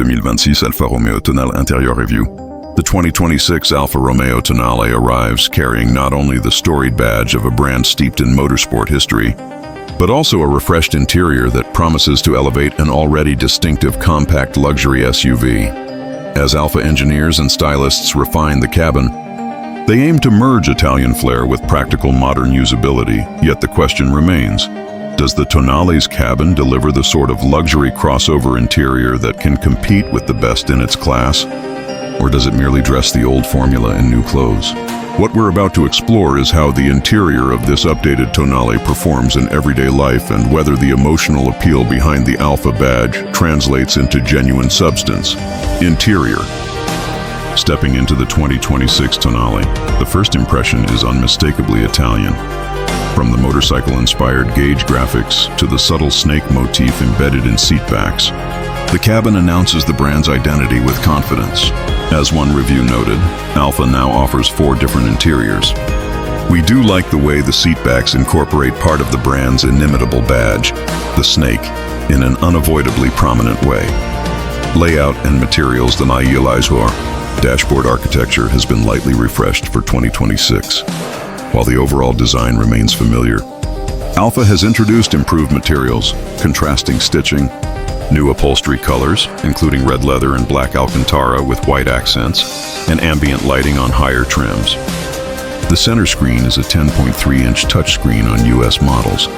2026 Alfa Romeo Tonale Interior Review. The 2026 Alfa Romeo Tonale arrives carrying not only the storied badge of a brand steeped in motorsport history, but also a refreshed interior that promises to elevate an already distinctive compact luxury SUV. As Alfa engineers and stylists refine the cabin, they aim to merge Italian flair with practical modern usability, yet the question remains, does the Tonale's cabin deliver the sort of luxury crossover interior that can compete with the best in its class? Or does it merely dress the old formula in new clothes? What we're about to explore is how the interior of this updated Tonale performs in everyday life and whether the emotional appeal behind the Alfa badge translates into genuine substance. Interior. Stepping into the 2026 Tonale, the first impression is unmistakably Italian. From the motorcycle-inspired gauge graphics to the subtle snake motif embedded in seat backs, the cabin announces the brand's identity with confidence. As one review noted, Alfa now offers 4 different interiors. We do like the way the seat backs incorporate part of the brand's inimitable badge, the snake, in an unavoidably prominent way. Layout and materials than dashboard architecture has been lightly refreshed for 2026. While the overall design remains familiar, Alfa has introduced improved materials, contrasting stitching, new upholstery colors, including red leather and black Alcantara with white accents, and ambient lighting on higher trims. The center screen is a 10.3-inch touchscreen on US models,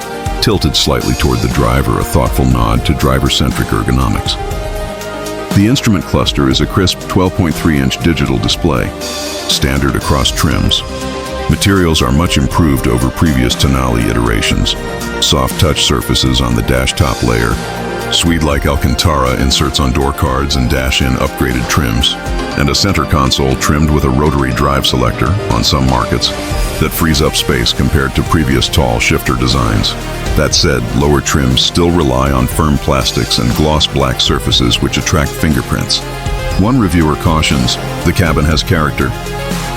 tilted slightly toward the driver, a thoughtful nod to driver-centric ergonomics. The instrument cluster is a crisp 12.3-inch digital display, standard across trims. Materials are much improved over previous Tonale iterations. Soft touch surfaces on the dash top layer, suede-like Alcantara inserts on door cards and dash-in upgraded trims, and a center console trimmed with a rotary drive selector on some markets that frees up space compared to previous tall shifter designs. That said, lower trims still rely on firm plastics and gloss black surfaces which attract fingerprints. One reviewer cautions, the cabin has character,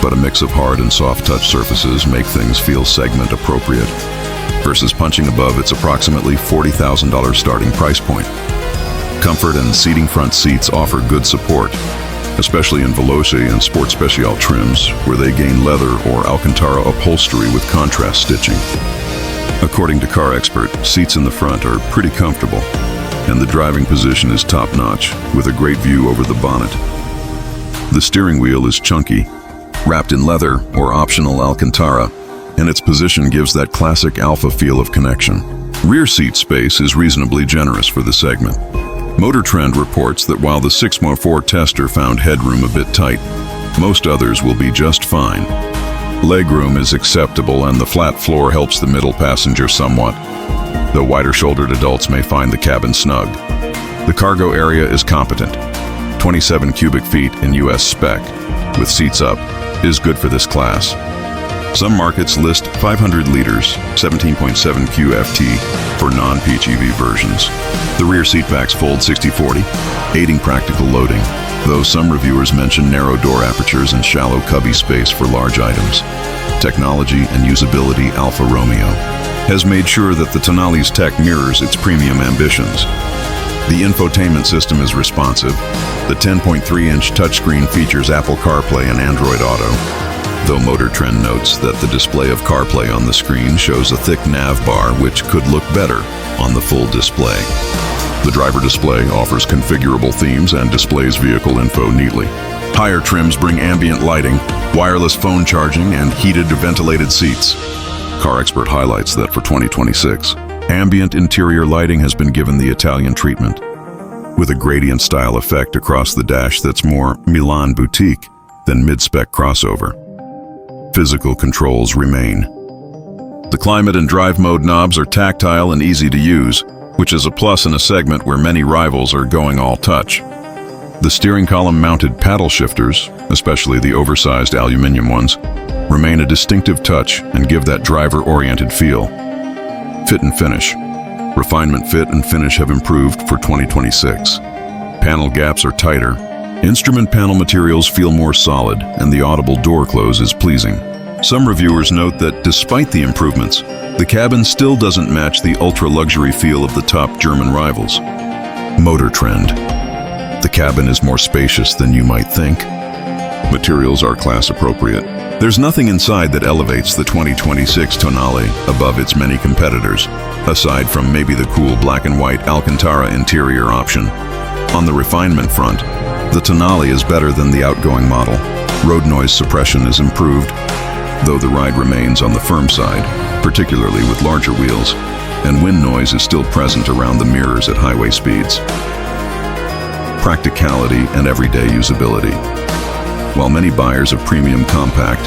but a mix of hard and soft touch surfaces make things feel segment appropriate. Versus punching above its approximately $40,000 starting price point. Comfort and seating front seats offer good support, especially in Veloce and Sport Special trims, where they gain leather or Alcantara upholstery with contrast stitching. According to Car Expert, seats in the front are pretty comfortable, and the driving position is top-notch, with a great view over the bonnet. The steering wheel is chunky, wrapped in leather or optional Alcantara, and its position gives that classic Alfa feel of connection. Rear seat space is reasonably generous for the segment. Motor Trend reports that while the 6x4 tester found headroom a bit tight, most others will be just fine. Legroom is acceptable and the flat floor helps the middle passenger somewhat, though wider-shouldered adults may find the cabin snug. The cargo area is competent. 27 cubic feet in US spec, with seats up, is good for this class. Some markets list 500 liters, 17.7 QFT for non-PHEV versions. The rear seatbacks fold 60/40, aiding practical loading, though some reviewers mention narrow door apertures and shallow cubby space for large items. Technology and usability. Alfa Romeo has made sure that the Tonale's tech mirrors its premium ambitions. The infotainment system is responsive. The 10.3-inch touchscreen features Apple CarPlay and Android Auto, though Motor Trend notes that the display of CarPlay on the screen shows a thick nav bar which could look better on the full display. The driver display offers configurable themes and displays vehicle info neatly. Higher trims bring ambient lighting, wireless phone charging, and heated or ventilated seats. Car Expert highlights that for 2026, ambient interior lighting has been given the Italian treatment, with a gradient style effect across the dash that's more Milan boutique than mid-spec crossover. Physical controls remain. The climate and drive mode knobs are tactile and easy to use, which is a plus in a segment where many rivals are going all touch. The steering column mounted paddle shifters, especially the oversized aluminum ones, remain a distinctive touch and give that driver-oriented feel. Fit and finish. Refinement, fit, and finish have improved for 2026. Panel gaps are tighter. Instrument panel materials feel more solid, and the audible door close is pleasing. Some reviewers note that despite the improvements, the cabin still doesn't match the ultra-luxury feel of the top German rivals. Motor Trend. The cabin is more spacious than you might think. Materials are class appropriate. There's nothing inside that elevates the 2026 Tonale above its many competitors, aside from maybe the cool black and white Alcantara interior option. On the refinement front, the Tonale is better than the outgoing model. Road noise suppression is improved, though the ride remains on the firm side, particularly with larger wheels, and wind noise is still present around the mirrors at highway speeds. Practicality and everyday usability. While many buyers of premium compact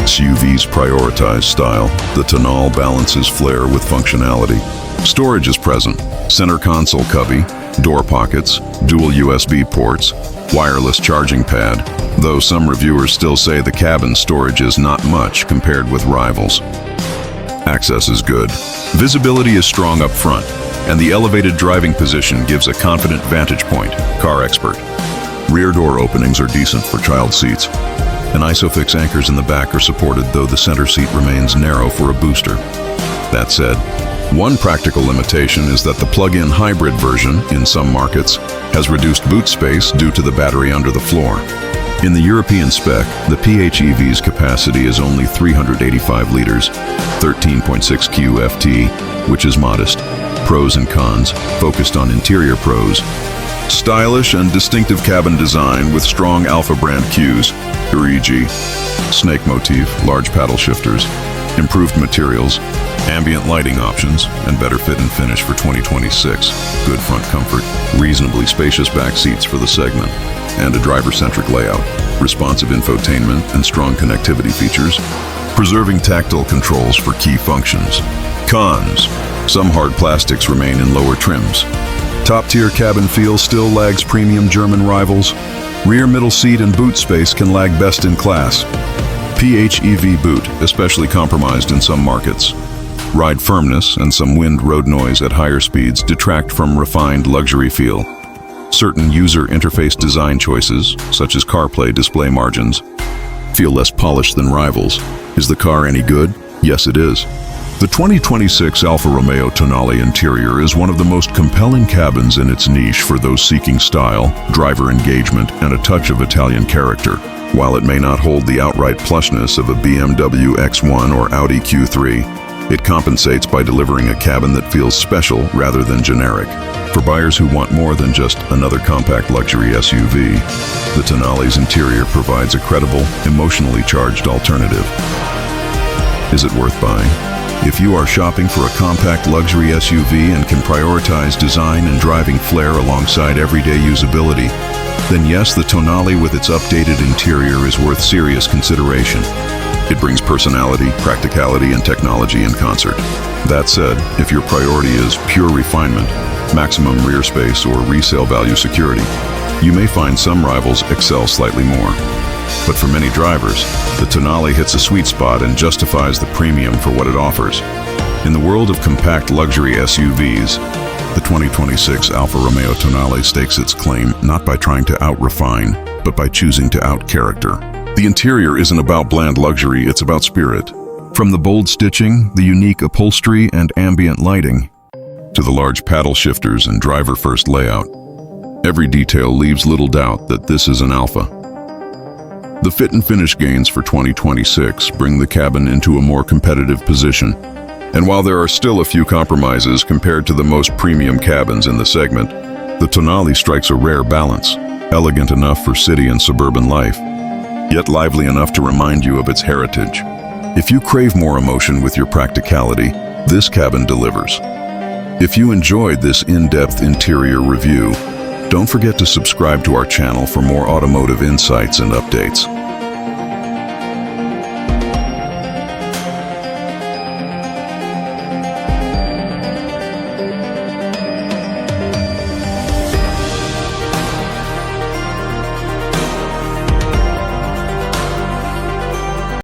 SUVs prioritize style, the Tonale balances flair with functionality. Storage is present: center console cubby, door pockets, dual USB ports, wireless charging pad, though some reviewers still say the cabin storage is not much compared with rivals. Access is good. Visibility is strong up front, and the elevated driving position gives a confident vantage point. Car expert. Rear door openings are decent for child seats, and ISOFIX anchors in the back are supported, though the center seat remains narrow for a booster. That said, one practical limitation is that the plug-in hybrid version, in some markets, has reduced boot space due to the battery under the floor. In the European spec, the PHEV's capacity is only 385 liters, 13.6 QFT, which is modest. Pros and cons, focused on interior pros. Stylish and distinctive cabin design with strong Alfa brand cues, e.g. snake motif, large paddle shifters, improved materials, ambient lighting options, and better fit and finish for 2026. Good front comfort, reasonably spacious back seats for the segment, and a driver-centric layout, responsive infotainment, and strong connectivity features, preserving tactile controls for key functions. Cons: some hard plastics remain in lower trims. Top-tier cabin feel still lags premium German rivals. Rear middle seat and boot space can lag best in class. PHEV boot, especially compromised in some markets. Ride firmness and some wind road noise at higher speeds detract from refined luxury feel. Certain user interface design choices, such as CarPlay display margins, feel less polished than rivals. Is the car any good? Yes, it is. The 2026 Alfa Romeo Tonale interior is one of the most compelling cabins in its niche for those seeking style, driver engagement, and a touch of Italian character. While it may not hold the outright plushness of a BMW X1 or Audi Q3, it compensates by delivering a cabin that feels special rather than generic. For buyers who want more than just another compact luxury SUV, the Tonale's interior provides a credible, emotionally charged alternative. Is it worth buying? If you are shopping for a compact luxury SUV and can prioritize design and driving flair alongside everyday usability, then yes, the Tonale with its updated interior is worth serious consideration. It brings personality, practicality, and technology in concert. That said, if your priority is pure refinement, maximum rear space, or resale value security, you may find some rivals excel slightly more. But for many drivers, the Tonale hits a sweet spot and justifies the premium for what it offers. In the world of compact luxury SUVs, the 2026 Alfa Romeo Tonale stakes its claim not by trying to out-refine, but by choosing to out-character. The interior isn't about bland luxury, it's about spirit. From the bold stitching, the unique upholstery, and ambient lighting, to the large paddle shifters and driver-first layout, every detail leaves little doubt that this is an Alfa. The fit and finish gains for 2026 bring the cabin into a more competitive position. And while there are still a few compromises compared to the most premium cabins in the segment, the Tonale strikes a rare balance, elegant enough for city and suburban life, yet lively enough to remind you of its heritage. If you crave more emotion with your practicality, this cabin delivers. If you enjoyed this in-depth interior review, don't forget to subscribe to our channel for more automotive insights and updates.